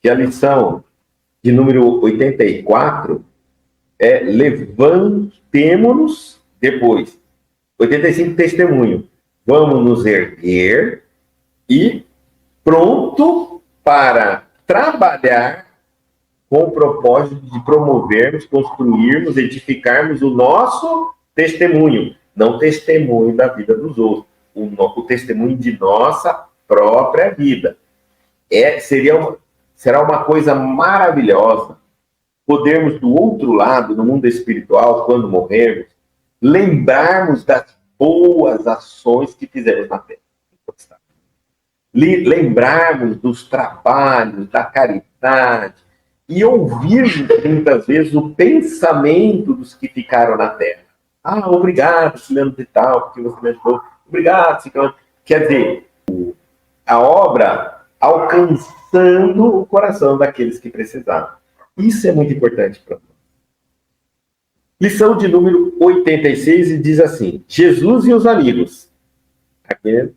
que a lição de número 84 é levantemo-nos depois. 85, testemunho. Vamos nos erguer e pronto para trabalhar com o propósito de promovermos, construirmos, edificarmos o nosso testemunho. Não testemunho da vida dos outros. O testemunho de nossa própria vida. Será uma coisa maravilhosa podermos, do outro lado, no mundo espiritual, quando morrermos, lembrarmos das boas ações que fizemos na terra. Lembrarmos dos trabalhos, da caridade, e ouvirmos, muitas vezes, o pensamento dos que ficaram na terra. Ah, obrigado, fulano de tal, porque você me ajudou. Obrigado, ciclano. Quer dizer, a obra alcançando o coração daqueles que precisavam. Isso é muito importante para nós. Lição de número 86, e diz assim: Jesus e os amigos. Aqui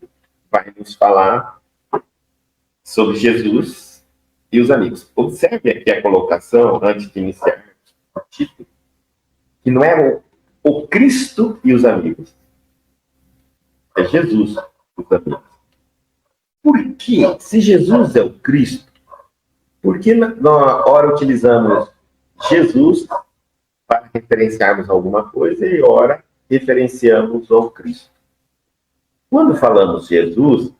vai nos falar sobre Jesus e os amigos. Observe aqui a colocação, antes de iniciar o título, que não é o Cristo e os amigos. É Jesus e os amigos. Por quê? Se Jesus é o Cristo, por que na hora utilizamos Jesus para referenciarmos alguma coisa e ora referenciamos ao Cristo? Quando falamos Jesus,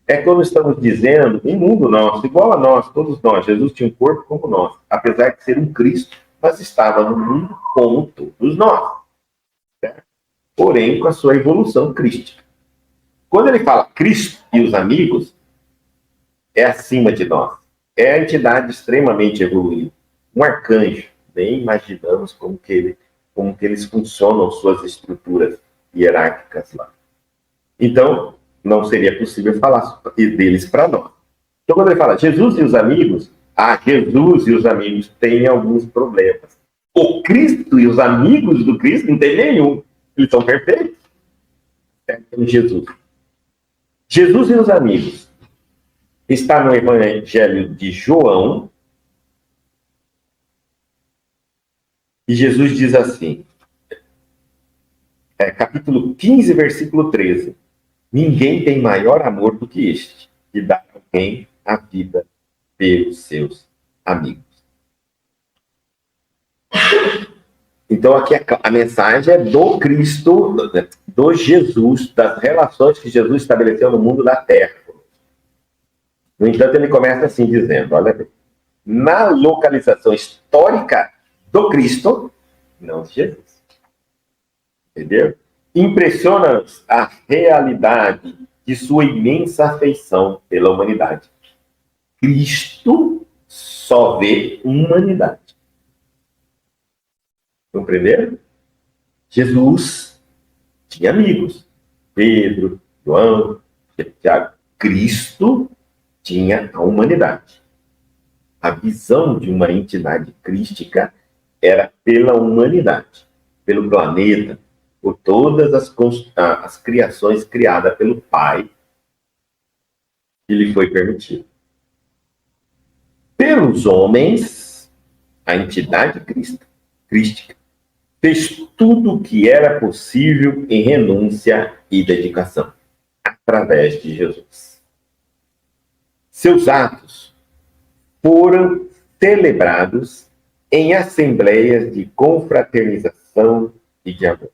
é quando estamos dizendo um mundo nosso, igual a nós, todos nós. Jesus tinha um corpo como nós, apesar de ser um Cristo, mas estava no mundo como todos nós, certo? Porém com a sua evolução crística. Quando ele fala Cristo e os amigos, é acima de nós. É a entidade extremamente evoluída. Um arcanjo. Nem imaginamos como que eles funcionam, suas estruturas hierárquicas lá. Então, não seria possível falar deles para nós. Então, quando ele fala Jesus e os amigos, Jesus e os amigos têm alguns problemas. O Cristo e os amigos do Cristo não tem nenhum. Eles são perfeitos. É Jesus. Jesus e os amigos. Está no Evangelho de João. E Jesus diz assim, capítulo 15, versículo 13. Ninguém tem maior amor do que este, de dar a alguém a vida pelos seus amigos. Então, aqui a mensagem é do Cristo, do Jesus, das relações que Jesus estabeleceu no mundo da terra. No entanto, ele começa assim, dizendo, olha bem, na localização histórica do Cristo, não de Jesus. Entendeu? Impressiona-nos a realidade de sua imensa afeição pela humanidade. Cristo só vê humanidade. Compreenderam? Jesus tinha amigos. Pedro, João, Tiago. Cristo tinha a humanidade. A visão de uma entidade crística era pela humanidade, pelo planeta, por todas as criações criadas pelo Pai, que lhe foi permitido. Pelos homens, a entidade crística fez tudo o que era possível em renúncia e dedicação, através de Jesus. Seus atos foram celebrados em assembleias de confraternização e de amor.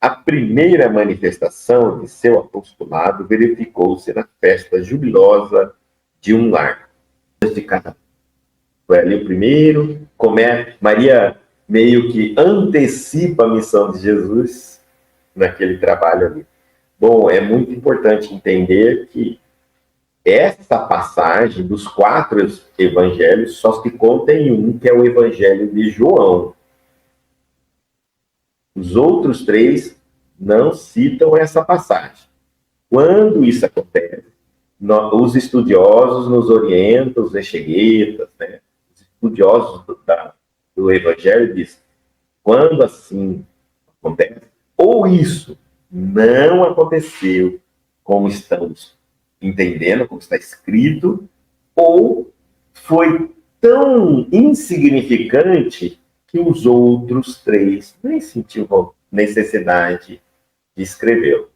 A primeira manifestação de seu apostolado verificou-se na festa jubilosa de um lar. De cada foi ali o primeiro, Maria meio que antecipa a missão de Jesus naquele trabalho ali. Bom, é muito importante entender que essa passagem dos 4 evangelhos só se conta em um, que é o Evangelho de João. Os outros 3 não citam essa passagem. Quando isso acontece, os estudiosos nos orientam, os exegetas, né? Os estudiosos do Evangelho dizem, quando assim acontece, ou isso não aconteceu como estamos entendendo, como está escrito, ou foi tão insignificante que os outros 3 nem sentiam necessidade de escrevê-lo.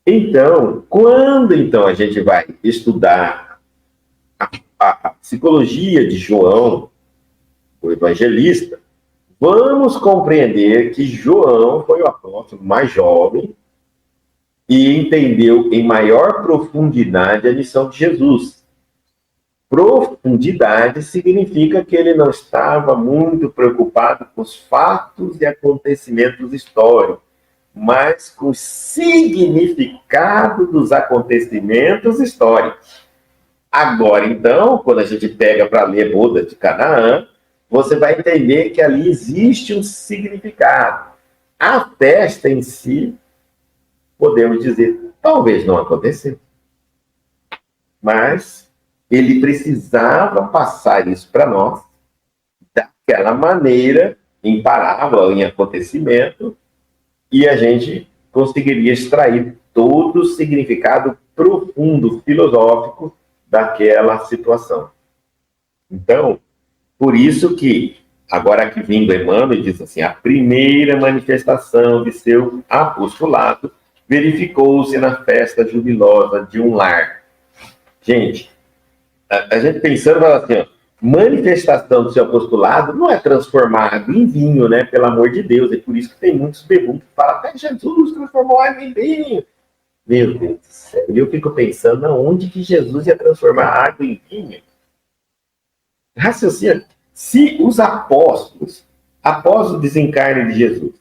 Então, quando a gente vai estudar a psicologia de João, o evangelista, vamos compreender que João foi o apóstolo mais jovem e entendeu em maior profundidade a missão de Jesus. Profundidade significa que ele não estava muito preocupado com os fatos e acontecimentos históricos, mas com o significado dos acontecimentos históricos. Agora, então, quando a gente pega para ler Boda de Canaã, você vai entender que ali existe um significado. A festa em si, podemos dizer, talvez não aconteceu. Mas ele precisava passar isso para nós, daquela maneira, em parábola, em acontecimento, e a gente conseguiria extrair todo o significado profundo, filosófico, daquela situação. Então, por isso que, agora aqui vindo Emmanuel, diz assim, a primeira manifestação de seu apostolado verificou-se na festa jubilosa de um lar. Gente, a gente pensando assim, ó, manifestação do seu apostolado não é transformado em vinho, né? Pelo amor de Deus. É por isso que tem muitos bebum que falam, até Jesus transformou água em vinho. Meu Deus do céu. E eu fico pensando, aonde que Jesus ia transformar água em vinho? Raciocínio. Se os apóstolos, após o desencarne de Jesus,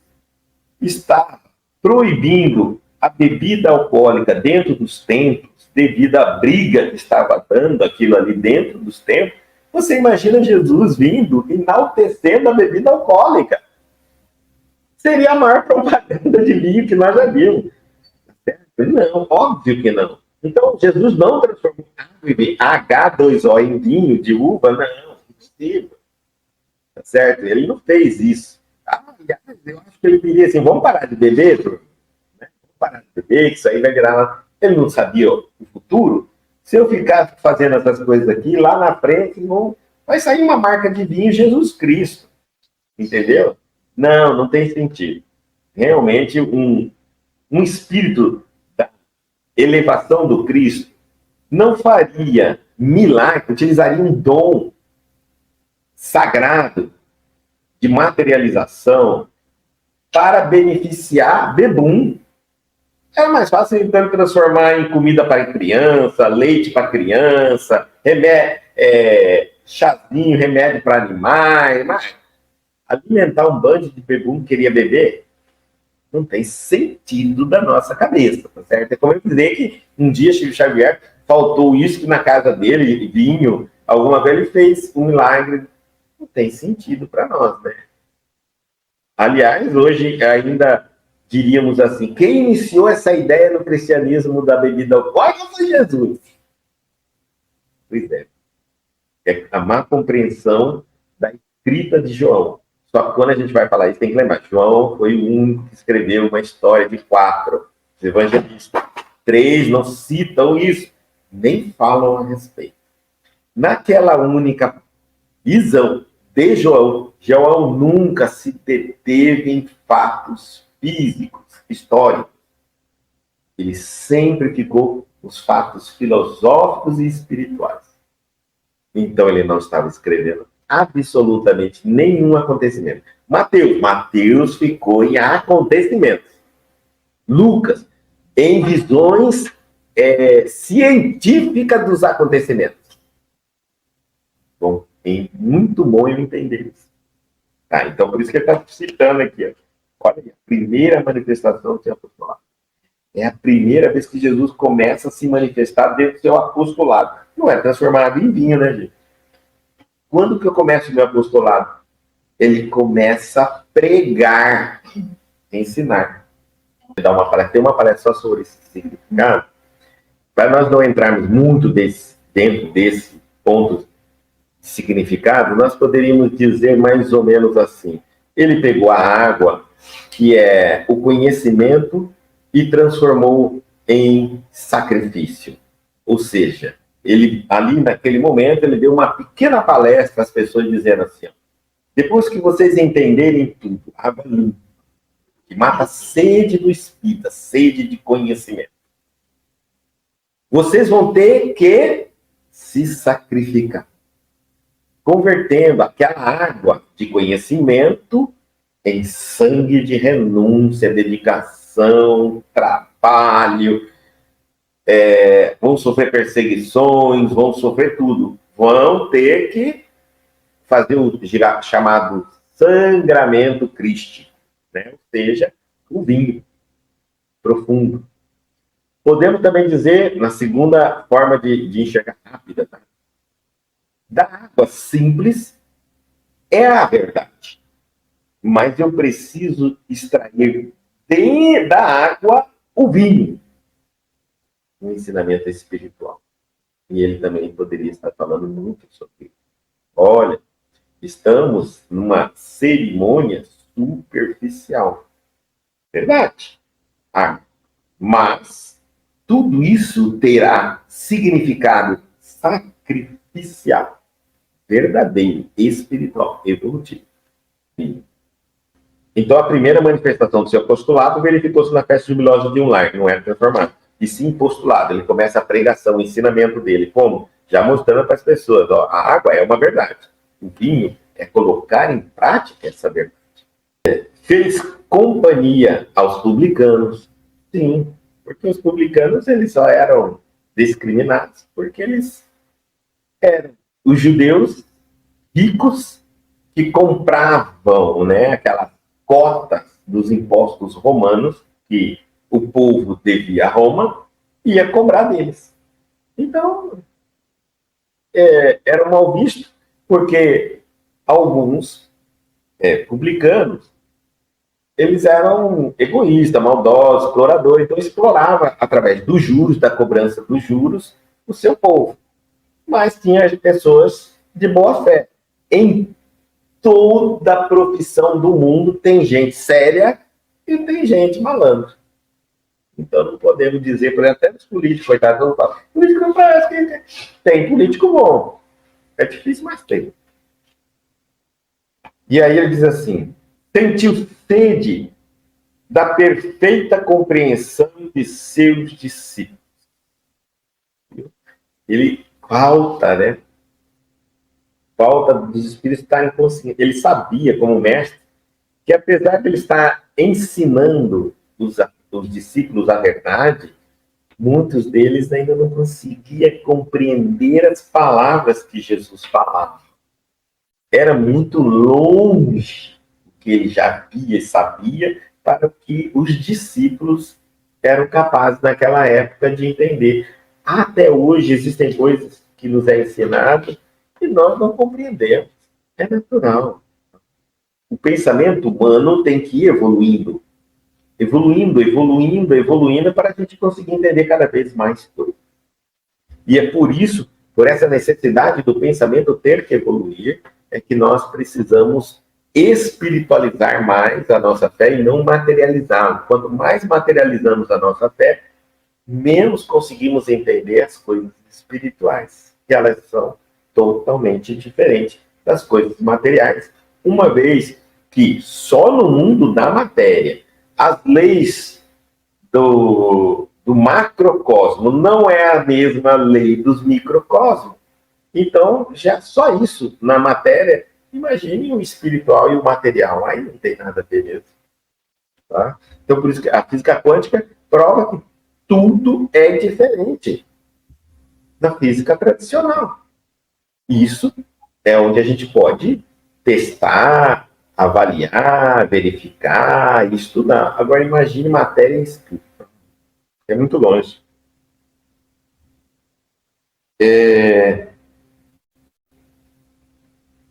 estavam proibindo a bebida alcoólica dentro dos templos, devido à briga que estava dando aquilo ali dentro dos templos, você imagina Jesus vindo, enaltecendo a bebida alcoólica. Seria a maior propaganda de vinho que nós já vimos. Não, óbvio que não. Então, Jesus não transformou água em vinho, H2O em vinho de uva, não, impossível. Tá certo? Ele não fez isso. Aliás, eu acho que ele diria assim, vamos parar de beber, Bruno? Vamos parar de beber, que isso aí vai virar... Ele não sabia o futuro. Se eu ficar fazendo essas coisas aqui, lá na frente, vai sair uma marca de vinho Jesus Cristo. Entendeu? Não, não tem sentido. Realmente, um espírito da elevação do Cristo não faria milagre, utilizaria um dom sagrado de materialização para beneficiar bebum. Era mais fácil, então, transformar em comida para criança, leite para criança, chazinho, remédio para animais. Mas alimentar um bando de bebum que queria beber não tem sentido da nossa cabeça, tá certo? É como eu dizer que um dia Chico Xavier faltou uísque na casa dele, vinho, alguma vez ele fez um milagre. Não tem sentido para nós, né? Aliás, hoje ainda diríamos assim, quem iniciou essa ideia no cristianismo da bebida alcoólica foi Jesus. Pois é. É a má compreensão da escrita de João. Só que quando a gente vai falar isso, tem que lembrar, João foi o único que escreveu uma história de 4. Os evangelistas 3 não citam isso, nem falam a respeito. Naquela única visão de João, João nunca se deteve em fatos físicos, históricos. Ele sempre ficou nos fatos filosóficos e espirituais. Então ele não estava escrevendo absolutamente nenhum acontecimento. Mateus ficou em acontecimentos. Lucas, em visões científicas dos acontecimentos. Bom, é muito bom eu entender isso. Tá, então, por isso que ele está citando aqui. Ó. Olha aí, a primeira manifestação do seu apostolado. É a primeira vez que Jesus começa a se manifestar dentro do seu apostolado. Não é transformado em vinho, né, gente? Quando que eu começo o meu apostolado? Ele começa a pregar, ensinar. Tem uma palestra só sobre esse significado. Para nós não entrarmos muito dentro desse ponto de significado, nós poderíamos dizer mais ou menos assim. Ele pegou a água, que é o conhecimento, e transformou em sacrifício. Ou seja, ele, ali naquele momento, ele deu uma pequena palestra às pessoas dizendo assim, ó, depois que vocês entenderem tudo, água limpa, que mata a sede do espírito, a sede de conhecimento, vocês vão ter que se sacrificar, convertendo aquela água de conhecimento em sangue de renúncia, dedicação, trabalho, vão sofrer perseguições, vão sofrer tudo. Vão ter que fazer o chamado sangramento crístico, né? Ou seja, o vinho profundo. Podemos também dizer, na segunda forma de enxergar rápida, tá? Da água simples é a verdade. Mas eu preciso extrair da água o vinho. Um ensinamento espiritual. E ele também poderia estar falando muito sobre isso. Olha, estamos numa cerimônia superficial. Verdade. Mas tudo isso terá significado sacrificial, verdadeiro, espiritual, evolutivo. Então, a primeira manifestação do seu postulado verificou-se na festa jubilosa de um lar, que não era transformado. E sim postulado. Ele começa a pregação, o ensinamento dele. Como? Já mostrando para as pessoas, ó, a água é uma verdade. O vinho é colocar em prática essa verdade. Fez companhia aos publicanos. Sim, porque os publicanos eles só eram discriminados porque eles eram os judeus ricos que compravam, né, aquelas cotas dos impostos romanos que o povo devia a Roma e ia cobrar deles. Então, era mal visto porque alguns publicanos eles eram egoístas, maldosos, exploradores, então explorava através dos juros, da cobrança dos juros, o seu povo. Mas tinha pessoas de boa fé. Em toda profissão do mundo tem gente séria e tem gente malandra. Então não podemos dizer, por exemplo, até os políticos, coitados, não falam, político não parece que tem político bom. É difícil, mas tem. E aí ele diz assim, sentiu sede da perfeita compreensão de seus discípulos. Ele falta, né? Falta dos espíritos estarem conscientes. Ele sabia, como mestre, que apesar de ele estar ensinando os discípulos a verdade, muitos deles ainda não conseguiam compreender as palavras que Jesus falava. Era muito longe o que ele já via e sabia para o que os discípulos eram capazes naquela época de entender. Até hoje existem coisas que nos é ensinado e nós não compreendemos. É natural. O pensamento humano tem que ir evoluindo. Evoluindo para a gente conseguir entender cada vez mais coisas. E é por isso, por essa necessidade do pensamento ter que evoluir, é que nós precisamos espiritualizar mais a nossa fé e não materializá-la. Quanto mais materializamos a nossa fé, menos conseguimos entender as coisas espirituais, que elas são totalmente diferentes das coisas materiais. Uma vez que só no mundo da matéria as leis do macrocosmo não é a mesma lei dos microcosmos. Então, já só isso na matéria, imagine o espiritual e o material. Aí não tem nada a ver mesmo. Tá? Então, por isso que a física quântica prova que tudo é diferente da física tradicional. Isso é onde a gente pode testar, avaliar, verificar, estudar. Agora, imagine matéria em estudo. É muito longe.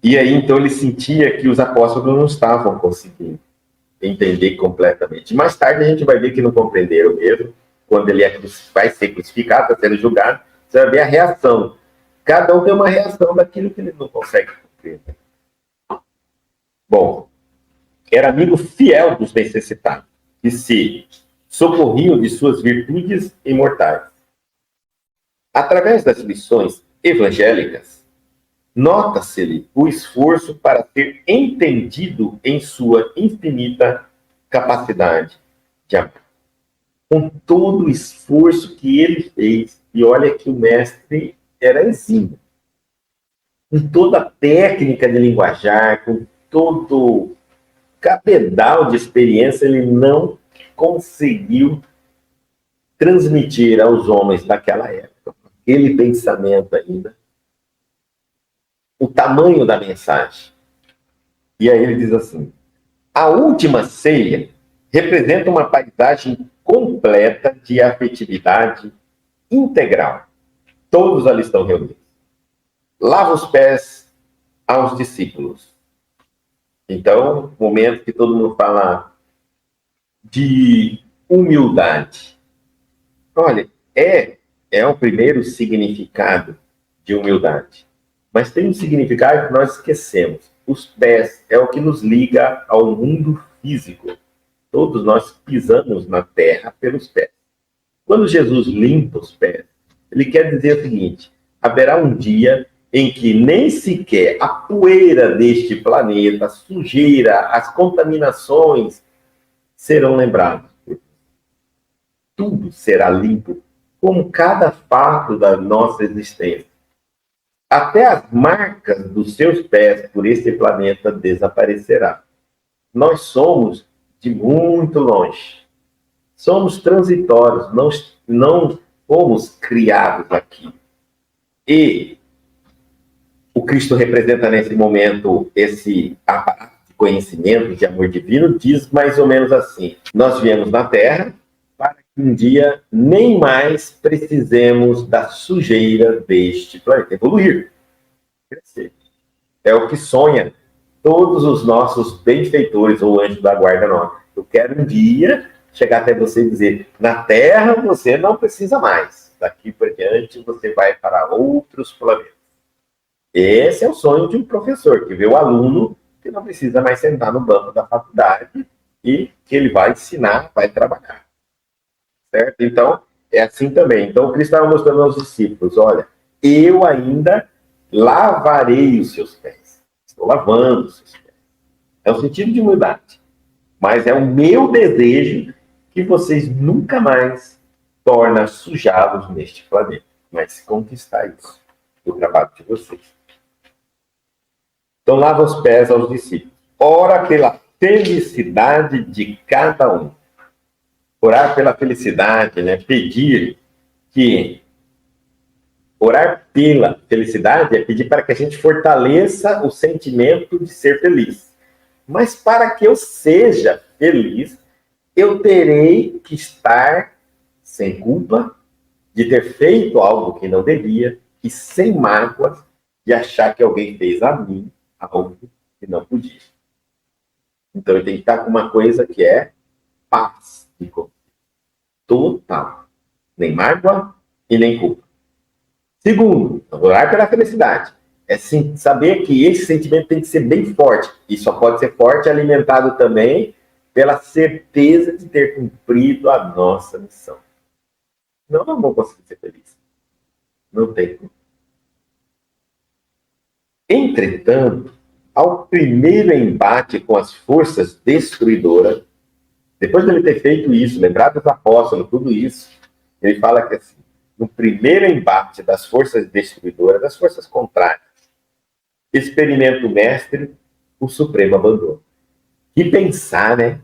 E aí, então, ele sentia que os apóstolos não estavam conseguindo entender completamente. Mais tarde, a gente vai ver que não compreenderam mesmo. Quando ele vai ser crucificado, está sendo julgado, você vai ver a reação. Cada um tem uma reação daquilo que ele não consegue compreender. Bom, era amigo fiel dos necessitados, que se socorriam de suas virtudes imortais. Através das lições evangélicas, nota-se-lhe o esforço para ser entendido em sua infinita capacidade de amar. Com todo o esforço que ele fez, e olha que o mestre era exímio, com toda a técnica de linguajar, com todo o cabedal de experiência, ele não conseguiu transmitir aos homens daquela época, aquele pensamento ainda, o tamanho da mensagem. E aí ele diz assim: a última ceia representa uma paisagem completa de afetividade integral. Todos ali estão reunidos. Lava os pés aos discípulos. Então, momento que todo mundo fala de humildade. Olha, é o primeiro significado de humildade. Mas tem um significado que nós esquecemos. Os pés é o que nos liga ao mundo físico. Todos nós pisamos na terra pelos pés. Quando Jesus limpa os pés, ele quer dizer o seguinte: haverá um dia em que nem sequer a poeira deste planeta, a sujeira, as contaminações serão lembradas. Tudo será limpo, como cada fato da nossa existência. Até as marcas dos seus pés por este planeta desaparecerá. Nós somos de muito longe. Somos transitórios, não fomos criados aqui. E o Cristo representa nesse momento esse aparato de conhecimento, de amor divino, diz mais ou menos assim: nós viemos na Terra para que um dia nem mais precisemos da sujeira deste planeta. Evoluir, crescer. É o que sonha todos os nossos benfeitores ou anjos da guarda nossa. Eu quero um dia chegar até você e dizer: na Terra você não precisa mais. Daqui por diante você vai para outros planetas. Esse é o sonho de um professor, que vê o aluno que não precisa mais sentar no banco da faculdade e que ele vai ensinar, vai trabalhar. Certo? Então, é assim também. Então, o Cristo estava mostrando aos discípulos: olha, eu ainda lavarei os seus pés. Estou lavando os seus pés. É o sentido de humildade. Mas é o meu desejo que vocês nunca mais tornem sujados neste planeta. Mas conquistar isso, o trabalho de vocês. Então, lava os pés aos discípulos. Ora pela felicidade de cada um. Orar pela felicidade, né? Pedir que... Orar pela felicidade é pedir para que a gente fortaleça o sentimento de ser feliz. Mas para que eu seja feliz, eu terei que estar sem culpa de ter feito algo que não devia e sem mágoas de achar que alguém fez a mim algo que não podia. Então, eu tenho que estar com uma coisa que é paz de consciência total. Nem mágoa e nem culpa. Segundo, orar pela felicidade. É sim, saber que esse sentimento tem que ser bem forte. E só pode ser forte alimentado também pela certeza de ter cumprido a nossa missão. Não vou conseguir ser feliz. Não tem como. Entretanto, ao primeiro embate com as forças destruidoras, depois de ele ter feito isso, lembrar dos apóstolos, tudo isso, ele fala que assim, no primeiro embate das forças destruidoras, das forças contrárias, experimenta o mestre o supremo abandono. Que pensar, né?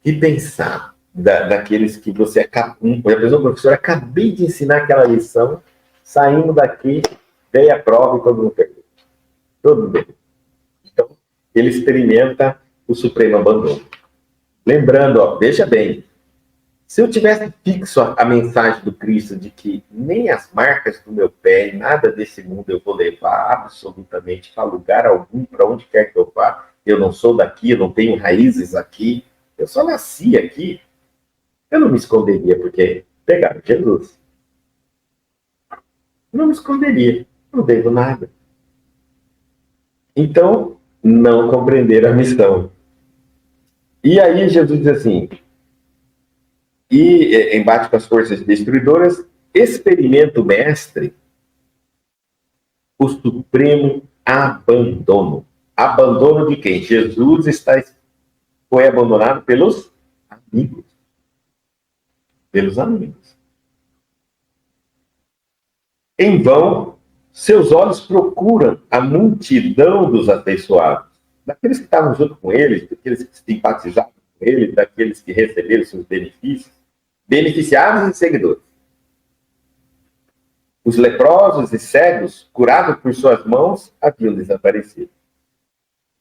Que pensar daqueles que você acabou... Por exemplo, professor, acabei de ensinar aquela lição, saindo daqui, veio a prova e todo mundo perdeu. Todo mundo perdeu. Então, ele experimenta o supremo abandono. Lembrando, ó, veja bem, se eu tivesse fixo a mensagem do Cristo de que nem as marcas do meu pé, nada desse mundo eu vou levar absolutamente para lugar algum, para onde quer que eu vá, eu não sou daqui, eu não tenho raízes aqui, eu só nasci aqui, eu não me esconderia porque pegaram Jesus. Não me esconderia, não devo nada. Então, não compreenderam a missão. E aí Jesus diz assim, e embate com as forças destruidoras, experimenta o mestre o supremo abandono. Abandono de quem? Jesus foi abandonado pelos amigos. Pelos amigos. Em vão, seus olhos procuram a multidão dos afeiçoados, daqueles que estavam junto com ele, daqueles que simpatizavam com ele, daqueles que receberam seus benefícios, beneficiados e seguidores. Os leprosos e cegos, curados por suas mãos, haviam desaparecido.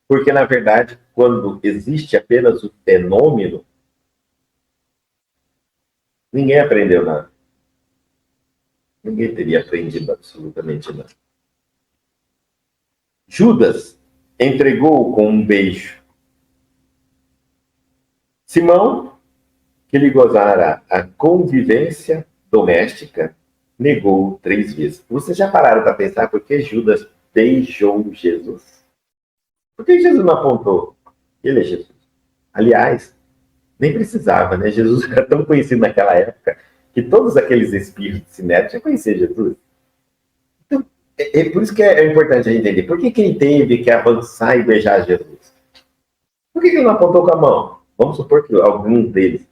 Porque, na verdade, quando existe apenas o fenômeno, ninguém aprendeu nada. Ninguém teria aprendido absolutamente nada. Judas entregou com um beijo. Simão, que lhe gozara a convivência doméstica, negou 3 vezes. Vocês já pararam para pensar por que Judas beijou Jesus? Por que Jesus não apontou? Ele é Jesus. Aliás, nem precisava, né? Jesus era tão conhecido naquela época que todos aqueles espíritos de Sinédrio já conheciam Jesus. Então, por isso que é importante a gente entender. Por que ele teve que avançar e beijar Jesus? Por que ele não apontou com a mão? Vamos supor que algum deles.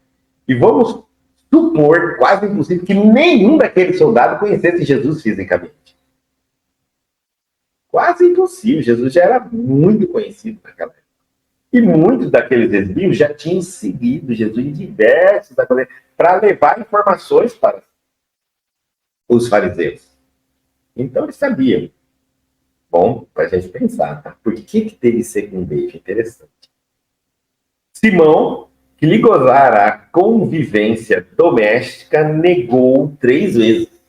E vamos supor, quase impossível, que nenhum daqueles soldados conhecesse Jesus fisicamente. Quase impossível. Jesus já era muito conhecido naquela época. E muitos daqueles desvios já tinham seguido Jesus em diversos para levar informações para os fariseus. Então eles sabiam. Bom, para a gente pensar, tá? Por que teve que ser com um beijo? Interessante. Simão, que lhe gozara a convivência doméstica, negou 3 vezes.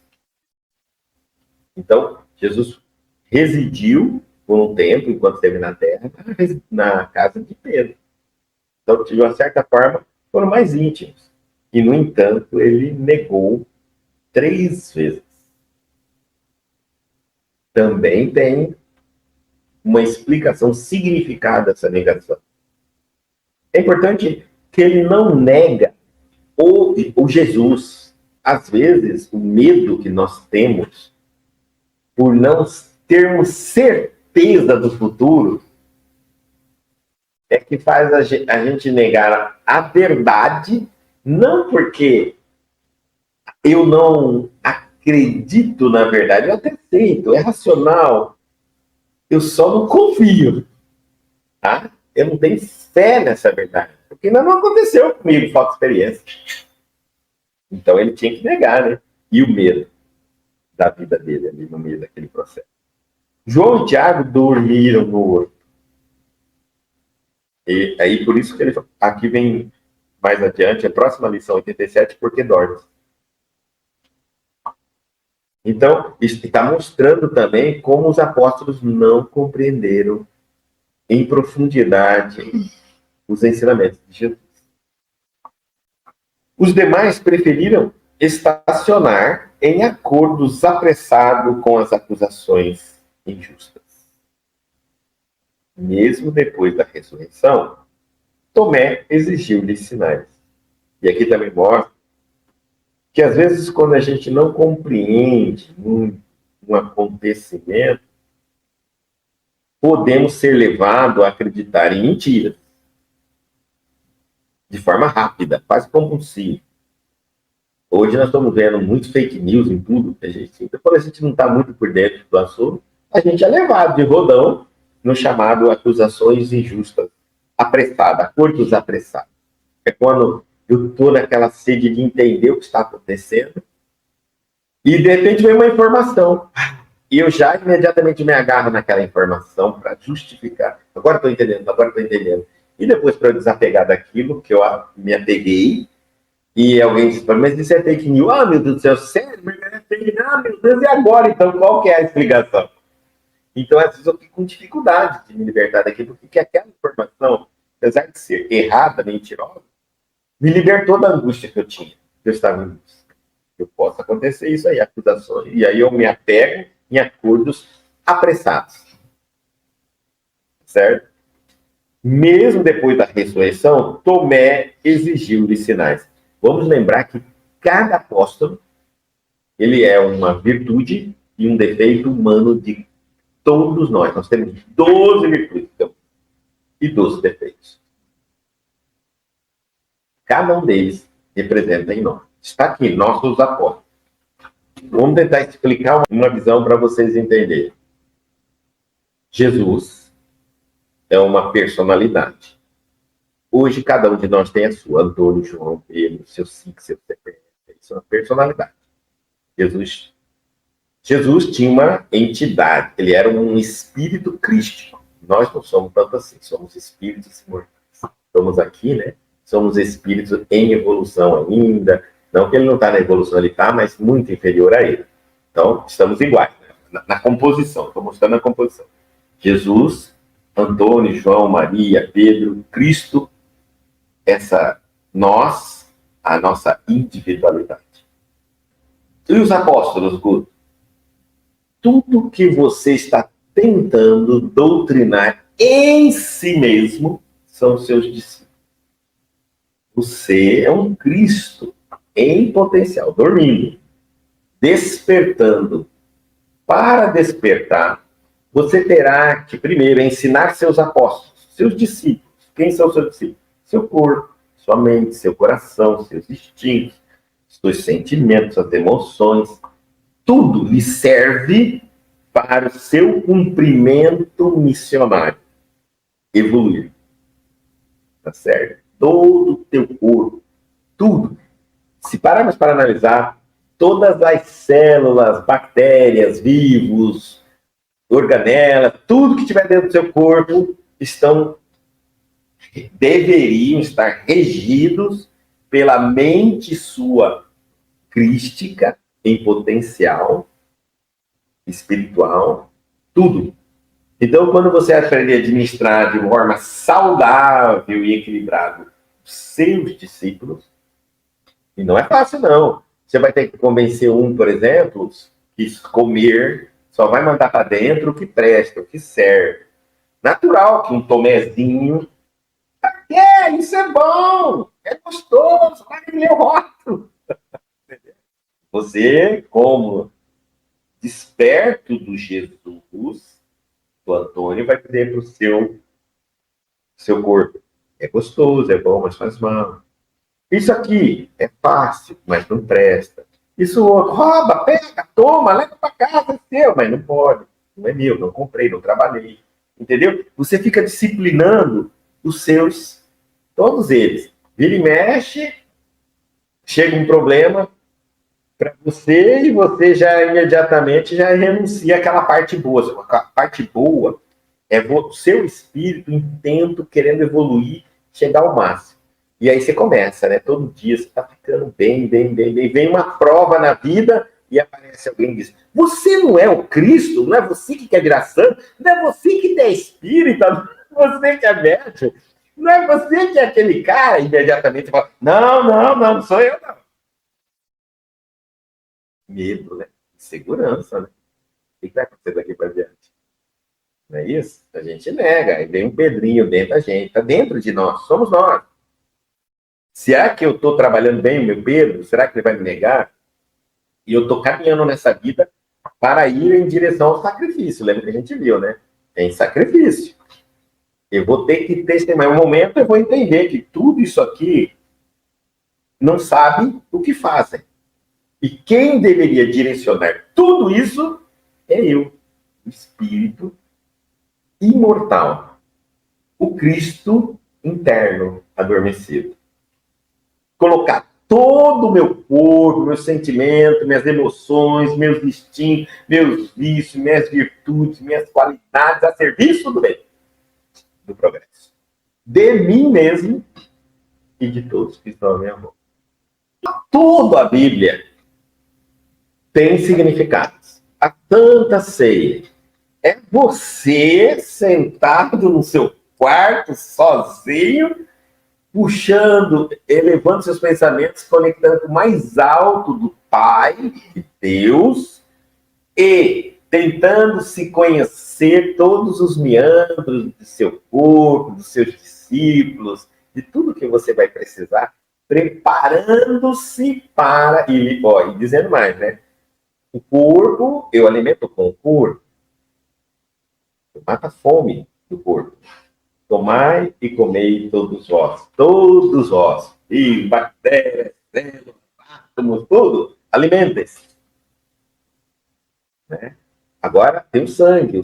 Então, Jesus residiu por um tempo, enquanto esteve na terra, na casa de Pedro. Então, de uma certa forma, foram mais íntimos. E, no entanto, ele negou 3 vezes. Também tem uma explicação significada dessa negação. É importante que ele não nega o Jesus. Às vezes, o medo que nós temos por não termos certeza do futuro é que faz a gente negar a verdade, não porque eu não acredito na verdade, eu até aceito, é racional, eu só não confio, tá? Eu não tenho fé nessa verdade, porque ainda não aconteceu comigo, falta experiência. Então ele tinha que negar, né? E o medo da vida dele ali no meio daquele processo. João e Tiago dormiram no horto. E aí, por isso que ele aqui vem mais adiante, a próxima lição 87, porque dorme. Então, isso está mostrando também como os apóstolos não compreenderam em profundidade os ensinamentos de Jesus. Os demais preferiram estacionar em acordos apressados com as acusações injustas. Mesmo depois da ressurreição, Tomé exigiu-lhe sinais. E aqui também mostra que, às vezes, quando a gente não compreende um acontecimento, podemos ser levados a acreditar em mentiras. De forma rápida, quase compulsiva. Hoje nós estamos vendo muito fake news em tudo. Então, quando a gente não está muito por dentro do assunto, a gente é levado de rodão no chamado acusações injustas, apressada, acordos apressados. É quando eu estou naquela sede de entender o que está acontecendo e, de repente, vem uma informação. E eu já imediatamente me agarro naquela informação para justificar. Agora estou entendendo, agora estou entendendo. E depois, para eu desapegar daquilo que eu me apeguei, e alguém diz, mas isso é fake news. Ah, meu Deus do céu, sério? Mas é fake news? Ah, meu Deus, e agora? Então, qual que é a explicação? Então, às vezes, eu fico com dificuldade de me libertar daquilo, porque aquela informação, apesar de ser errada, mentirosa, me libertou da angústia que eu tinha, que eu estava em busca. Eu posso acontecer isso aí, acusações. E aí eu me apego em acordos apressados. Certo? Mesmo depois da ressurreição, Tomé exigiu-lhe sinais. Vamos lembrar que cada apóstolo ele é uma virtude e um defeito humano de todos nós. Nós temos 12 virtudes então, e 12 defeitos. Cada um deles representa em nós. Está aqui, nossos apóstolos. Vamos tentar explicar uma visão para vocês entenderem. Jesus é uma personalidade. Hoje, cada um de nós tem a sua. Antônio, João, Pedro, seu SIC, seu CPF. Isso é uma personalidade. Jesus tinha uma entidade. Ele era um espírito crístico. Nós não somos tanto assim. Somos espíritos mortais. Estamos aqui, né? Somos espíritos em evolução ainda. Não que ele não está na evolução, ele está, mas muito inferior a ele. Então, estamos iguais, né? na composição. Estou mostrando a composição. Jesus, Antônio, João, Maria, Pedro, Cristo, a nossa individualidade. E os apóstolos, Guto? Tudo que você está tentando doutrinar em si mesmo são os seus discípulos. Você é um Cristo em potencial, dormindo, despertando. Para despertar, você terá que, primeiro, ensinar seus apóstolos, seus discípulos. Quem são seus discípulos? Seu corpo, sua mente, seu coração, seus instintos, seus sentimentos, suas emoções. Tudo lhe serve para o seu cumprimento missionário. Evoluir. Tá certo? Todo o teu corpo, tudo. Se pararmos para analisar, todas as células, bactérias, vivos, organelas, tudo que tiver dentro do seu corpo deveriam estar regidos pela mente sua crística em potencial espiritual, tudo. Então, quando você aprender a administrar de forma saudável e equilibrada os seus discípulos, e não é fácil, não. Você vai ter que convencer um, por exemplo, que comer só vai mandar para dentro o que presta, o que serve. Natural que um Tomézinho... isso é bom, é gostoso, vai ler o rótulo. Você, como desperto do Jesus, o Antônio vai dizer para o seu corpo, é gostoso, é bom, mas faz mal. Isso aqui é fácil, mas não presta. Isso outro, rouba, pega, toma, leva para casa, é seu, mas não pode. Não é meu, não comprei, não trabalhei. Entendeu? Você fica disciplinando os seus, todos eles. Vira e mexe, chega um problema para você e você já imediatamente já renuncia àquela parte boa. A parte boa é o seu espírito intento, querendo evoluir, chegar ao máximo. E aí você começa, né? Todo dia você está ficando bem. Vem uma prova na vida e aparece alguém e diz, você não é o Cristo? Não é você que quer virar santo? Não é você que tem espírita? Não é você que é médium? Não é você que é aquele cara? Imediatamente você fala, não sou eu, não. Medo, né? Segurança, né? O que vai acontecer daqui para diante? Não é isso? A gente nega. Aí vem um Pedrinho dentro da gente. Está dentro de nós. Somos nós. Será que eu estou trabalhando bem o meu Pedro? Será que ele vai me negar? E eu estou caminhando nessa vida para ir em direção ao sacrifício. Lembra que a gente viu, né? Em sacrifício. Eu vou ter que testemunhar. Um momento eu vou entender que tudo isso aqui não sabe o que fazem. E quem deveria direcionar tudo isso é eu, o Espírito imortal, o Cristo interno adormecido. Colocar todo o meu corpo, meus sentimentos, minhas emoções, meus instintos, meus vícios, minhas virtudes, minhas qualidades a serviço do bem, do progresso. De mim mesmo e de todos que estão à minha volta. Toda a Bíblia tem significados. A Santa Ceia é você sentado no seu quarto, sozinho, puxando, elevando seus pensamentos, conectando com o mais alto do Pai, de Deus, e tentando se conhecer todos os meandros do seu corpo, dos seus discípulos, de tudo que você vai precisar, preparando-se para... E dizendo mais, né? O corpo, eu alimento com o corpo. Mata a fome do corpo. Tomai e comei todos vós, e bactérias, células, átomos, tudo, alimentem-se. Né? Agora, tem o sangue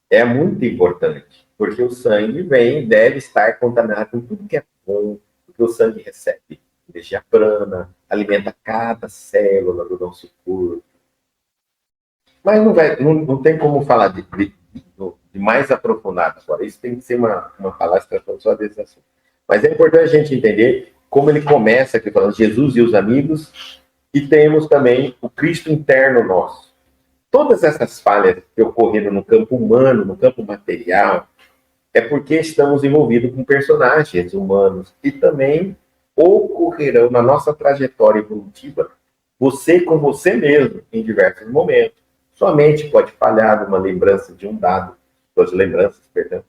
é muito importante, porque o sangue deve estar contaminado com tudo que é bom, porque o sangue recebe energia prana, alimenta cada célula do nosso corpo. Mas não tem como falar de mais aprofundado agora. Isso tem que ser uma palestra só desse assunto. Mas é importante a gente entender como ele começa aqui falando Jesus e os amigos, e temos também o Cristo interno nosso. Todas essas falhas que ocorreram no campo humano, no campo material, é porque estamos envolvidos com personagens humanos e também ocorrerão na nossa trajetória evolutiva, você com você mesmo, em diversos momentos. Sua mente pode falhar numa lembrança de um dado, suas lembranças, perdão,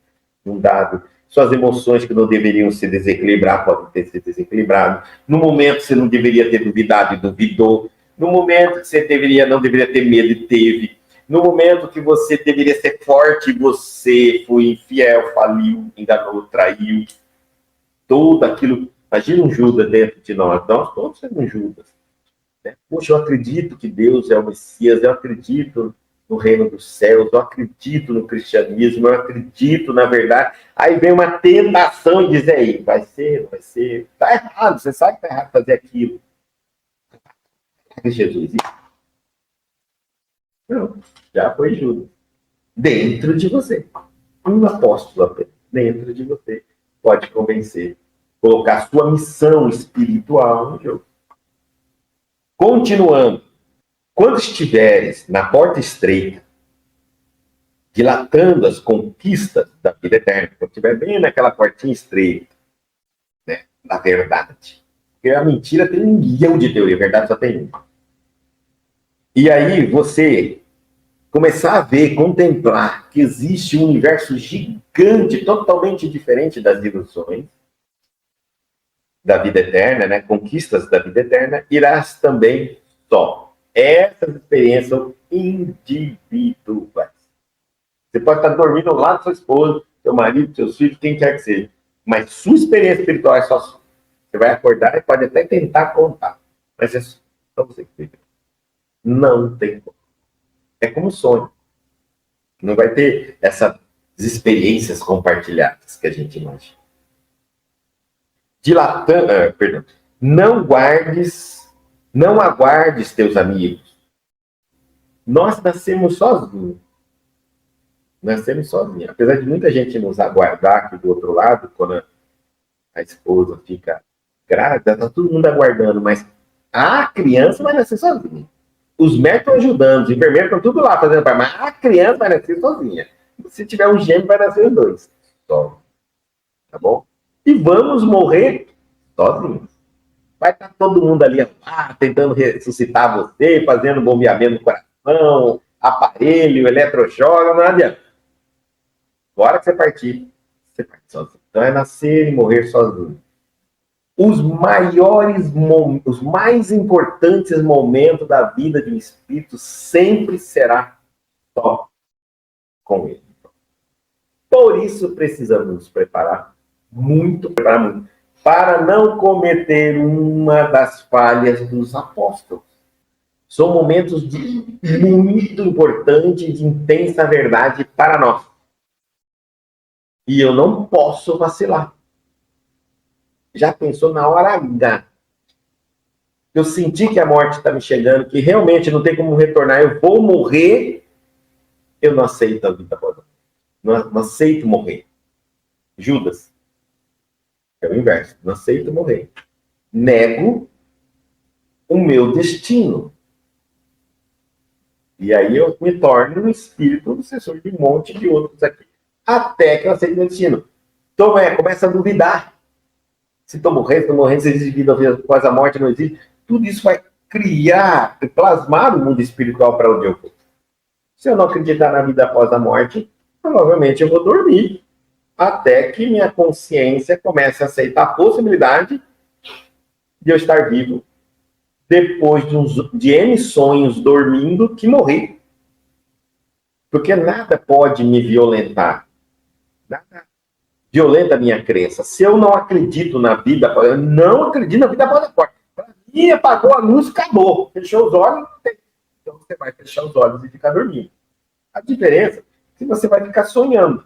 de um dado. Suas emoções que não deveriam se desequilibrar podem ter se desequilibrado. No momento você não deveria ter duvidado e duvidou. No momento que você não deveria ter medo e teve. No momento que você deveria ser forte, você foi infiel, faliu, enganou, traiu. Tudo aquilo. Imagina um Judas dentro de nós. Nós todos somos Judas. Poxa, eu acredito que Deus é o Messias, eu acredito no reino dos céus, eu acredito no cristianismo, eu acredito na verdade. Aí vem uma tentação e diz, aí, vai ser, tá errado, você sabe que tá errado fazer aquilo. Jesus, não, já foi Judas. Dentro de você. Um apóstolo apenas, dentro de você, pode convencer, colocar sua missão espiritual no jogo. Continuando. Quando estiveres na porta estreita, dilatando as conquistas da vida eterna, quando estiver bem naquela portinha estreita, né, da verdade. Porque a mentira tem 1 milhão de teorias, a verdade só tem uma. E aí você começar a ver, contemplar que existe um universo gigante, totalmente diferente das ilusões da vida eterna, né? Conquistas da vida eterna, irás também só. Essas experiências são individuais. Você pode estar dormindo ao lado da sua esposa, seu marido, seus filhos, quem quer que seja. Mas sua experiência espiritual é só sua. Você vai acordar e pode até tentar contar. Mas é só você que vive. Não tem como. É como sonho. Não vai ter essas experiências compartilhadas que a gente imagina. Perdão. Não aguardes teus amigos. Nós nascemos sozinhos. Apesar de muita gente nos aguardar aqui do outro lado, quando a esposa fica grávida, tá todo mundo aguardando, mas a criança vai nascer sozinha. Os médicos estão ajudando, os enfermeiros estão tudo lá fazendo parte, mas a criança vai nascer sozinha. Se tiver um gêmeo, vai nascer os dois. Só. Tá bom? E vamos morrer sozinhos. Vai estar todo mundo ali tentando ressuscitar você, fazendo bombeamento no coração, aparelho, eletrochoque, não adianta. Agora que você partir, você parte sozinho. Então é nascer e morrer sozinho. Os mais importantes momentos da vida de um espírito sempre será só com ele. Por isso precisamos nos preparar muito, para não cometer uma das falhas dos apóstolos. São momentos muito importantes, de intensa verdade para nós. E eu não posso vacilar. Já pensou na hora H? Eu senti que a morte está me chegando, que realmente não tem como retornar, eu vou morrer. Eu não aceito a vida após a morte. Não aceito morrer. Judas. É o inverso. Não aceito morrer. Nego o meu destino. E aí eu me torno um espírito obsessor de um monte de outros aqui. Até que eu aceito o meu destino. Então, começa a duvidar. Se estou morrendo, se existe vida após a morte, não existe. Tudo isso vai criar, plasmar o mundo espiritual para onde eu vou. Se eu não acreditar na vida após a morte, provavelmente eu vou dormir. Até que minha consciência comece a aceitar a possibilidade de eu estar vivo depois de N sonhos dormindo, que morri. Porque nada pode me violentar. Nada violenta a minha crença. Se eu não acredito na vida, eu não acredito na vida após a morte. Para mim, apagou a luz, acabou. Fechou os olhos, não tem. Então você vai fechar os olhos e ficar dormindo. A diferença é que você vai ficar sonhando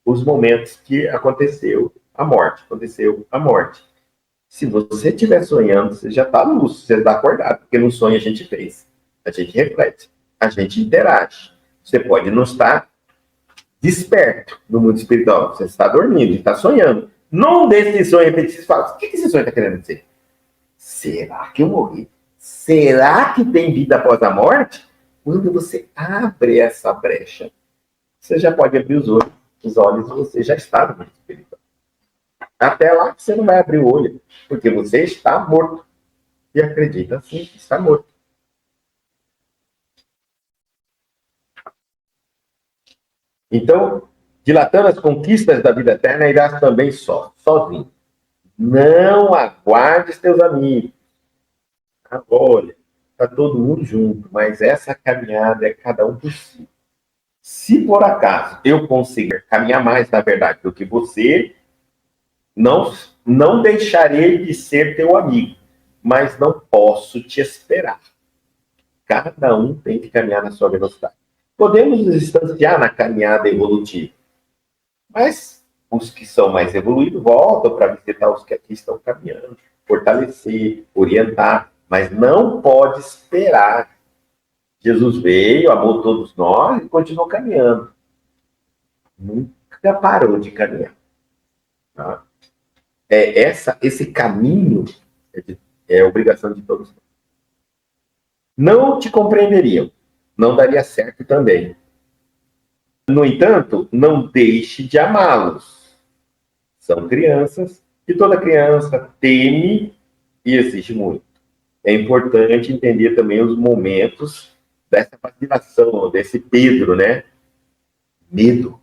os momentos que aconteceu a morte. Aconteceu a morte. Se você estiver sonhando, você já está lúcido, você está acordado, porque no sonho a gente fez. A gente reflete, a gente interage. Você pode não estar desperto no mundo espiritual, você está dormindo, está sonhando. Num desses sonhos repetitivos, você fala, o que esse sonho está querendo dizer? Será que eu morri? Será que tem vida após a morte? Quando você abre essa brecha, você já pode abrir os olhos e você já está no mundo espiritual. Até lá você não vai abrir o olho, porque você está morto. E acredita assim, que está morto. Então, dilatando as conquistas da vida eterna, irás também sozinho. Não aguardes teus amigos. Olha, está todo mundo junto, mas essa caminhada é cada um por si. Se por acaso eu conseguir caminhar mais, na verdade, do que você, não deixarei de ser teu amigo, mas não posso te esperar. Cada um tem que caminhar na sua velocidade. Podemos nos distanciar na caminhada evolutiva, mas os que são mais evoluídos voltam para visitar os que aqui estão caminhando, fortalecer, orientar, mas não pode esperar. Jesus veio, amou todos nós e continuou caminhando. Nunca parou de caminhar. Tá? Esse caminho é obrigação de todos nós. Não te compreenderiam, não daria certo também. No entanto, não deixe de amá-los. São crianças e toda criança teme e exige muito. É importante entender também os momentos dessa vacilação, desse Pedro, né? Medo.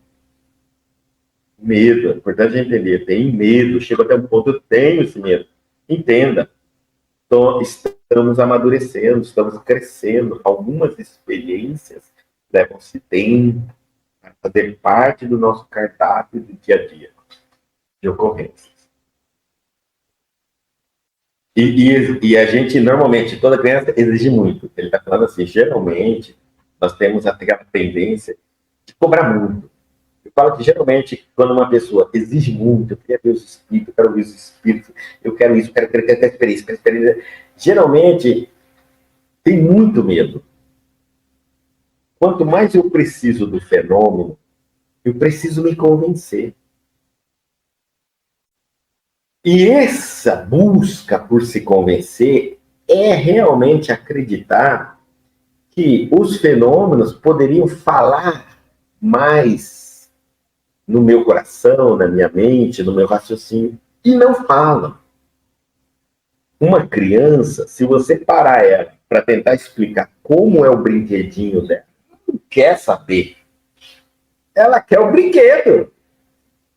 Medo, é importante entender. Tem medo, chega até um ponto, eu tenho esse medo. Entenda. Então, estamos amadurecendo, estamos crescendo. Algumas experiências levam-se tempo para fazer parte do nosso cardápio do dia a dia de ocorrências. E a gente, normalmente, toda criança exige muito. Ele está falando assim, geralmente, nós temos aquela tendência de cobrar muito. Eu falo que, geralmente, quando uma pessoa exige muito, eu quero ver os espíritos, eu quero ouvir os espíritos, eu quero isso, eu quero ter experiência. Geralmente, tem muito medo. Quanto mais eu preciso do fenômeno, eu preciso me convencer. E essa busca por se convencer é realmente acreditar que os fenômenos poderiam falar mais no meu coração, na minha mente, no meu raciocínio, e não falam. Uma criança, se você parar ela para tentar explicar como é o brinquedinho dela, não quer saber. Ela quer o brinquedo.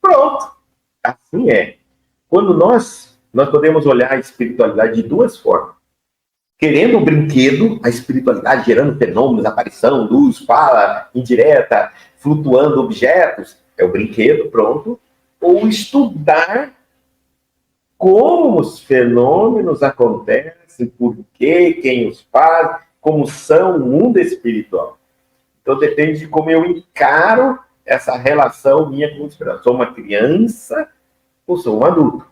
Pronto. Assim é. Quando nós podemos olhar a espiritualidade de duas formas. Querendo o brinquedo, a espiritualidade gerando fenômenos, aparição, luz, fala, indireta, flutuando objetos, é o brinquedo, pronto. Ou estudar como os fenômenos acontecem, por quê, quem os faz, como são o mundo espiritual. Então depende de como eu encaro essa relação minha com o espiritual. Sou uma criança ou sou um adulto?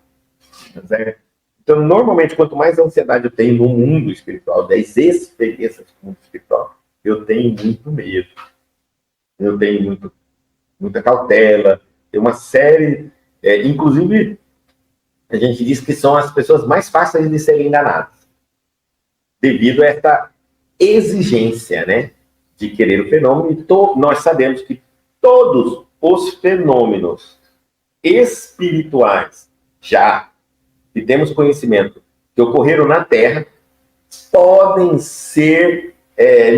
Então, normalmente, quanto mais ansiedade eu tenho no mundo espiritual, das experiências do mundo espiritual, eu tenho muito medo. Eu tenho muita cautela. Tem uma série... inclusive, a gente diz que são as pessoas mais fáceis de serem enganadas. Devido a essa exigência, né? De querer o fenômeno. E nós sabemos que todos os fenômenos espirituais já que temos conhecimento que ocorreram na Terra podem ser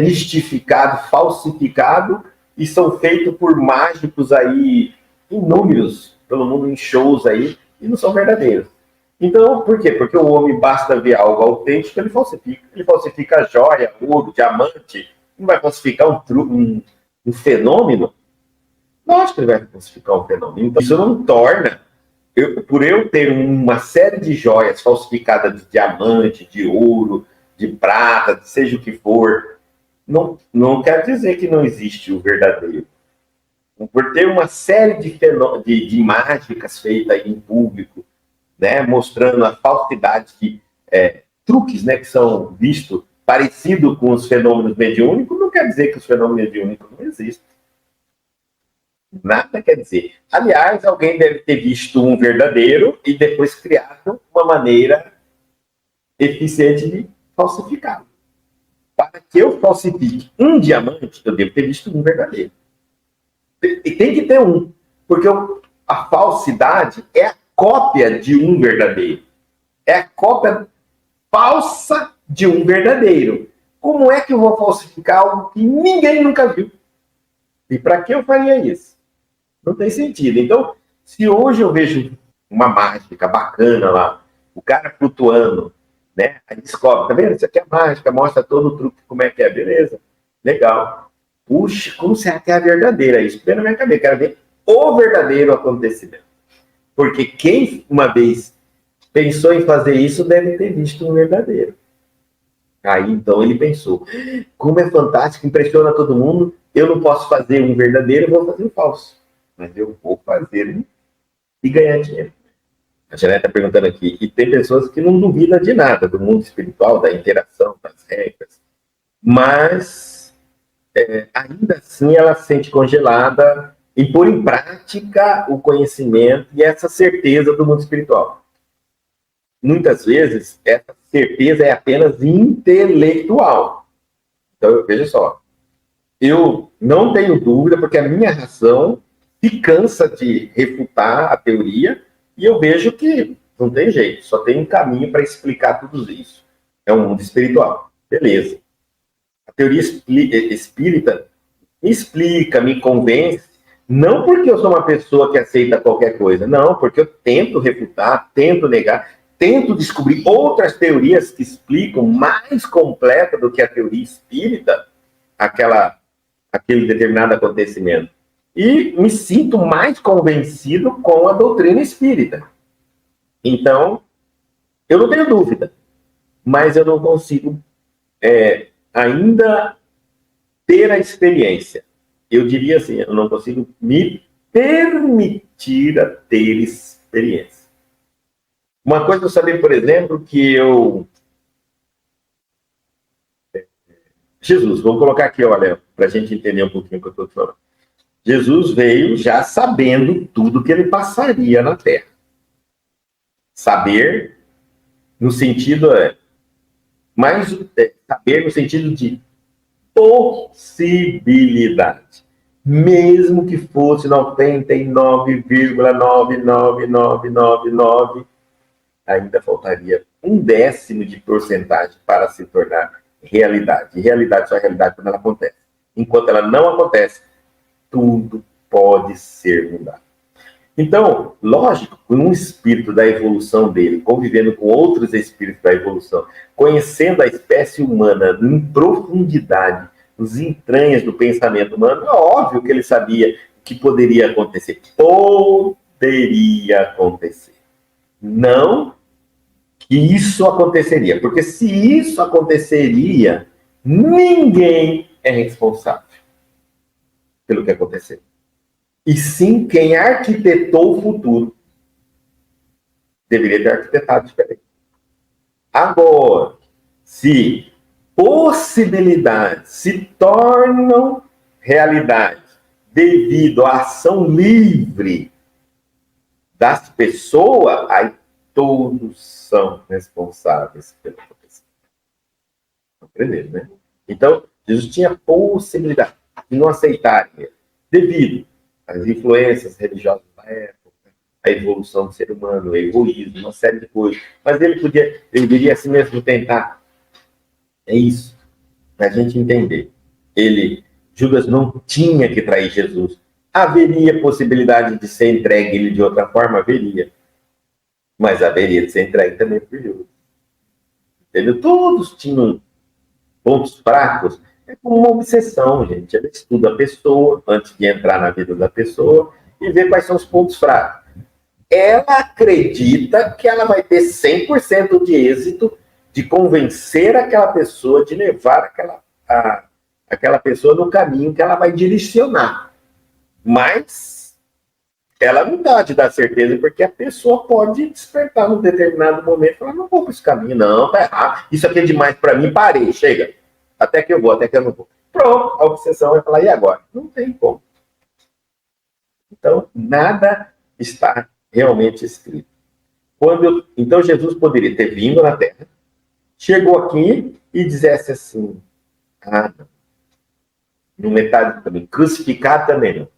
mistificados, falsificados e são feitos por mágicos aí inúmeros pelo mundo em shows aí e não são verdadeiros. Então, por quê? Porque o homem basta ver algo autêntico, ele falsifica. Ele falsifica joia, ouro, diamante. Não vai falsificar um fenômeno? Lógico que ele vai falsificar um fenômeno. Então, isso não torna, por eu ter uma série de joias falsificadas de diamante, de ouro, de prata, seja o que for, não quer dizer que não existe o verdadeiro. Por ter uma série de mágicas feitas em público, né, mostrando a falsidade de truques, né, que são vistos parecido com os fenômenos mediúnicos, não quer dizer que os fenômenos mediúnicos não existem. Nada quer dizer. Aliás, alguém deve ter visto um verdadeiro e depois criado uma maneira eficiente de falsificá-lo. Para que eu falsifique um diamante, eu devo ter visto um verdadeiro. E tem que ter um, porque a falsidade é a cópia de um verdadeiro. É a cópia falsa de um verdadeiro. Como é que eu vou falsificar algo que ninguém nunca viu? E para que eu faria isso? Não tem sentido. Então, se hoje eu vejo uma mágica bacana lá, o cara flutuando, né? Aí descobre, tá vendo? Isso aqui é mágica, mostra todo o truque, como é que é, beleza. Legal. Puxa, como será que é a verdadeira? Isso vem na minha cabeça, quero ver o verdadeiro acontecimento. Porque quem uma vez pensou em fazer isso deve ter visto um verdadeiro. Aí então ele pensou, como é fantástico, impressiona todo mundo, eu não posso fazer um verdadeiro, eu vou fazer um falso. Mas eu vou fazer e ganhar dinheiro. A Janete está perguntando aqui, e tem pessoas que não duvidam de nada, do mundo espiritual, da interação, das regras, mas ainda assim ela se sente congelada em pôr em prática o conhecimento e essa certeza do mundo espiritual. Muitas vezes, essa certeza é apenas intelectual. Então, veja só, eu não tenho dúvida, porque a minha razão se cansa de refutar a teoria, e eu vejo que não tem jeito, só tem um caminho para explicar tudo isso. É um mundo espiritual. Beleza. A teoria espírita me explica, me convence, não porque eu sou uma pessoa que aceita qualquer coisa, não, porque eu tento refutar, tento negar, tento descobrir outras teorias que explicam mais completa do que a teoria espírita aquele determinado acontecimento. E me sinto mais convencido com a doutrina espírita. Então, eu não tenho dúvida, mas eu não consigo ainda ter a experiência. Eu diria assim, eu não consigo me permitir a ter experiência. Uma coisa eu sabia, por exemplo, que Jesus, vamos colocar aqui, olha, para a gente entender um pouquinho o que eu estou falando. Jesus veio já sabendo tudo que ele passaria na Terra. Saber, no sentido, saber no sentido de possibilidade. Mesmo que fosse 99,99999, ainda faltaria 1/10 de porcentagem para se tornar realidade. E realidade só é realidade quando ela acontece. Enquanto ela não acontece, tudo pode ser mudado. Então, lógico, com um espírito da evolução dele, convivendo com outros espíritos da evolução, conhecendo a espécie humana em profundidade, nos entranhas do pensamento humano, é óbvio que ele sabia que poderia acontecer. Poderia acontecer. Não que isso aconteceria, porque se isso aconteceria, ninguém é responsável pelo que aconteceu. E sim, quem arquitetou o futuro deveria ter arquitetado diferente. Agora, se possibilidades se tornam realidade devido à ação livre das pessoas, aí todos são responsáveis pelo que aconteceu. Compreender, né? Então, Jesus tinha possibilidade de não aceitarem devido às influências religiosas da época, a evolução do ser humano, o egoísmo, uma série de coisas. Mas ele deveria assim mesmo tentar. É isso, para a gente entender. Judas não tinha que trair Jesus. Haveria possibilidade de ser entregue ele de outra forma? Haveria. mas haveria de ser entregue também por Judas. Entendeu? Todos tinham pontos fracos. É como uma obsessão, gente. Ela estuda a pessoa antes de entrar na vida da pessoa e vê quais são os pontos fracos. Ela acredita que ela vai ter 100% de êxito de convencer aquela pessoa, de levar aquela pessoa no caminho que ela vai direcionar. Mas ela não dá de dar certeza, porque a pessoa pode despertar num determinado momento e falar, não vou para esse caminho, não, tá errado. Isso aqui é demais para mim, parei, chega. Até que eu vou, até que eu não vou. Pronto, a obsessão vai falar, e agora? Não tem como. Então, nada está realmente escrito. Então, Jesus poderia ter vindo na Terra, chegou aqui e dissesse assim, no metade também, crucificado também não.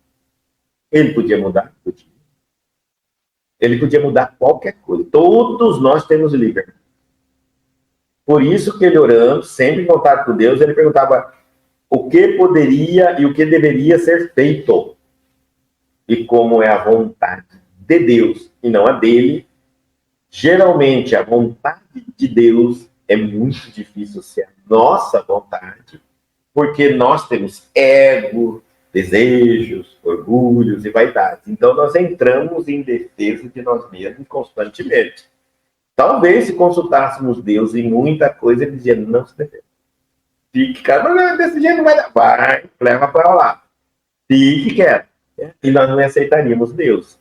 Ele podia mudar? Podia. Ele podia mudar qualquer coisa. Todos nós temos livre. Por isso que ele orando, sempre em contato com Deus, ele perguntava o que poderia e o que deveria ser feito. E como é a vontade de Deus e não a dele, geralmente a vontade de Deus é muito difícil ser a nossa vontade, porque nós temos ego, desejos, orgulhos e vaidades. Então nós entramos em defesa de nós mesmos constantemente. Talvez se consultássemos Deus em muita coisa, ele dizia, não se defenda. Fique, cara, mas desse jeito não vai dar. Vai, leva para lá. Fique quieto. E nós não aceitaríamos Deus.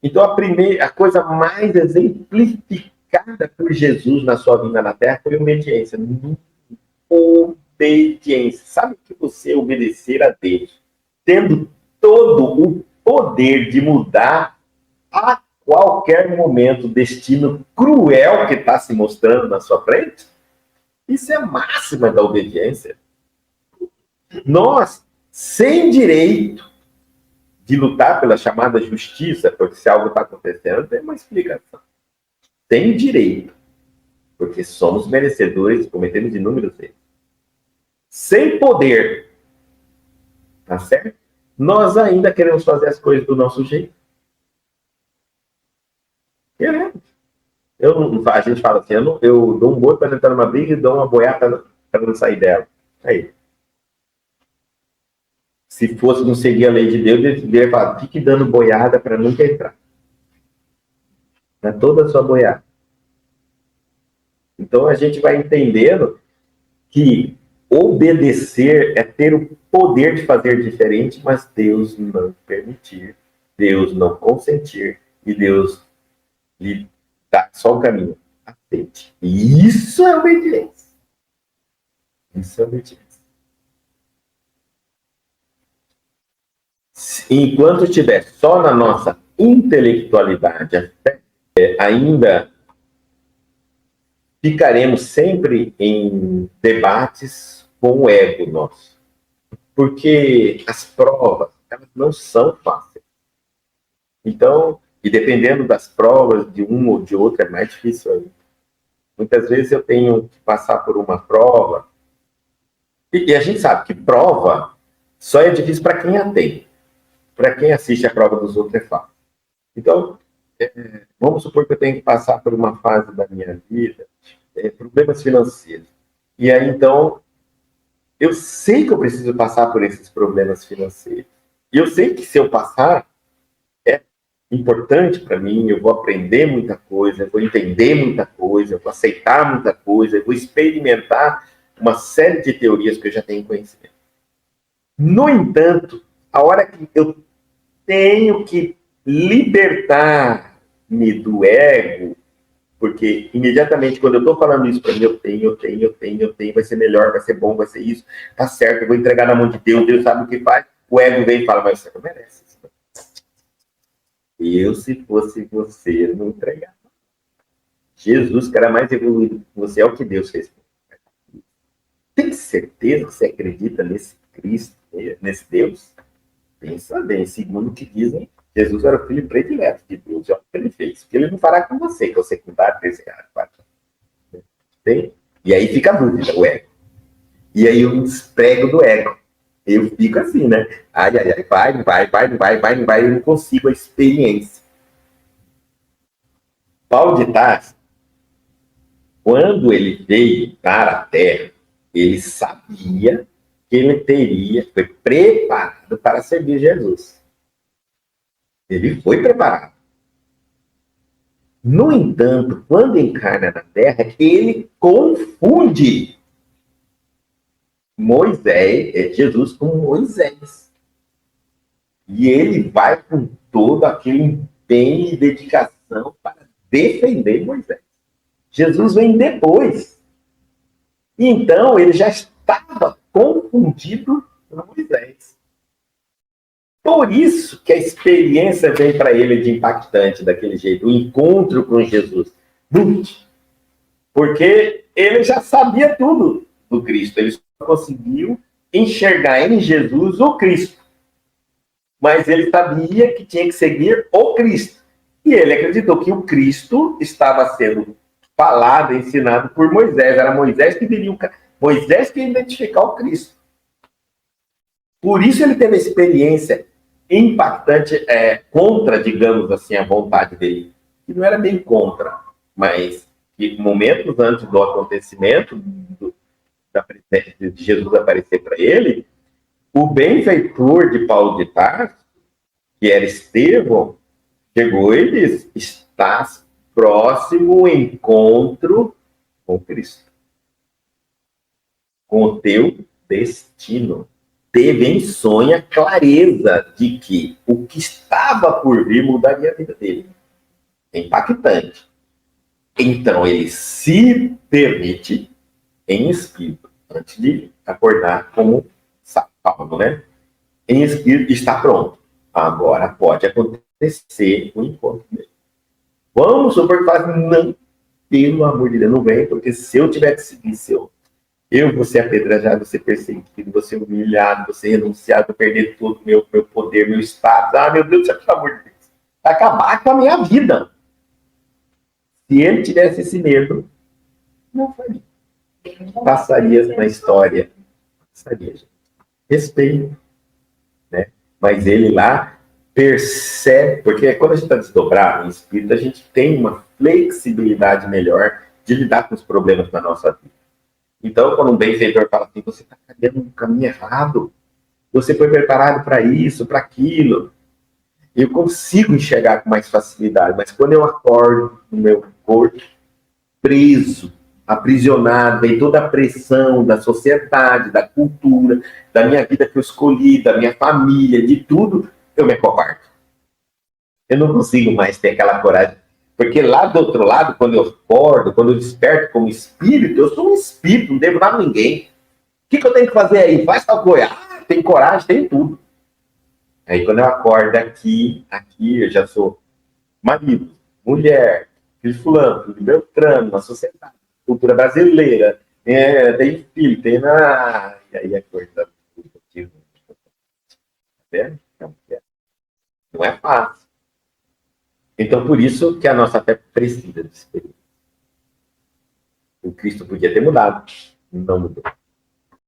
Então a coisa mais exemplificada por Jesus na sua vinda na Terra foi obediência. Obediência. Sabe que você obedecer a Deus, tendo todo o poder de mudar a qualquer momento o destino cruel que está se mostrando na sua frente? Isso é a máxima da obediência. Nós, sem direito de lutar pela chamada justiça, porque se algo está acontecendo, tem uma explicação. Sem direito, porque somos merecedores, cometemos inúmeros erros. Sem poder, tá certo? Nós ainda queremos fazer as coisas do nosso jeito. Queremos. A gente fala assim, eu dou um boi para entrar numa briga e dou uma boiada para não sair dela. Aí. Se fosse não seguir a lei de Deus, ele deveria falar, fique dando boiada para nunca entrar. Na toda a sua boiada. Então a gente vai entendendo que obedecer é ter o poder de fazer diferente, mas Deus não permitir, Deus não consentir e Deus lhe dá só o caminho. Aceite. Isso é obediência. Isso é obediência. Enquanto estiver só na nossa intelectualidade, ainda ficaremos sempre em debates com o ego nosso. Porque as provas, elas não são fáceis. Então, e dependendo das provas, de um ou de outro, é mais difícil ainda. Muitas vezes eu tenho que passar por uma prova, e a gente sabe que prova só é difícil para quem a tem. Para quem assiste a prova dos outros é fácil. Então, vamos supor que eu tenho que passar por uma fase da minha vida, problemas financeiros. E aí, então, eu sei que eu preciso passar por esses problemas financeiros. E eu sei que se eu passar, é importante para mim, eu vou aprender muita coisa, eu vou entender muita coisa, eu vou aceitar muita coisa, eu vou experimentar uma série de teorias que eu já tenho conhecimento. No entanto, a hora que eu tenho que libertar-me do ego, porque imediatamente quando eu estou falando isso para mim, eu tenho, vai ser melhor, vai ser bom, vai ser isso, tá certo, eu vou entregar na mão de Deus, Deus sabe o que faz, o ego vem e fala, mas você não merece isso. Eu, se fosse você, não entregava. Jesus, que era mais evoluído que você, é o que Deus fez. Tem certeza que você acredita nesse Cristo, nesse Deus? Pensa bem, segundo o que dizem, Jesus era o filho predileto de Deus. Olha o que ele fez. O que ele não fará com você, que é o secundário, terciário, quarto. Tem? E aí fica a dúvida, o ego. E aí eu desprego do ego. Eu fico assim, né? Ai, vai, não vai, eu não consigo a experiência. Paulo de Tarso, quando ele veio para a Terra, ele sabia que ele foi preparado para servir Jesus. Ele foi preparado. No entanto, quando encarna na Terra, ele confunde Jesus com Moisés. E ele vai com todo aquele empenho e dedicação para defender Moisés. Jesus vem depois. Então, ele já estava confundido com Moisés. Por isso que a experiência vem para ele de impactante daquele jeito, o encontro com Jesus. Porque ele já sabia tudo do Cristo, ele só conseguiu enxergar em Jesus o Cristo. Mas ele sabia que tinha que seguir o Cristo. E ele acreditou que o Cristo estava sendo falado, ensinado por Moisés. Era Moisés que ia identificar o Cristo. Por isso ele teve a experiência impactante contra, digamos assim, a vontade dele. Que não era bem contra, mas que momentos antes do acontecimento da presença de Jesus aparecer para ele, o benfeitor de Paulo de Tarso, que era Estevão, chegou e disse: estás próximo ao encontro com Cristo, com o teu destino. Teve em sonho a clareza de que o que estava por vir mudaria a vida dele. É impactante. Então ele se permite em espírito, antes de acordar como Paulo, né? Em espírito, está pronto. Agora pode acontecer o encontro dele. Vamos supor que faz, não, pelo amor de Deus, não vem, porque se eu tiver que seguir eu vou ser apedrejado, vou ser perseguido, vou ser humilhado, vou ser renunciado, vou perder todo meu poder, meu status. Ah, meu Deus do céu, pelo amor de Deus. Vai acabar com a minha vida. Se ele tivesse esse medo, não faria. Passaria na história. Passaria, gente. Respeito. Né? Mas ele lá percebe, porque quando a gente está desdobrado em espírito, a gente tem uma flexibilidade melhor de lidar com os problemas da nossa vida. Então, quando um benfeitor fala assim, você está caminhando no caminho errado, você foi preparado para isso, para aquilo, eu consigo enxergar com mais facilidade, mas quando eu acordo no meu corpo preso, aprisionado em toda a pressão da sociedade, da cultura, da minha vida que eu escolhi, da minha família, de tudo, eu me acovardo. Eu não consigo mais ter aquela coragem. Porque lá do outro lado, quando eu acordo, quando eu desperto como espírito, eu sou um espírito, não devo nada a ninguém. O que eu tenho que fazer aí? Faz tal coisa. Ah, tem coragem, tem tudo. Aí quando eu acordo aqui eu já sou marido, mulher, filho de fulano, filho de Beltrano, na sociedade, cultura brasileira, tem filho, tem na... E aí a coisa... Não é fácil. Então, por isso que a nossa fé precisa desse período. O Cristo podia ter mudado, não mudou.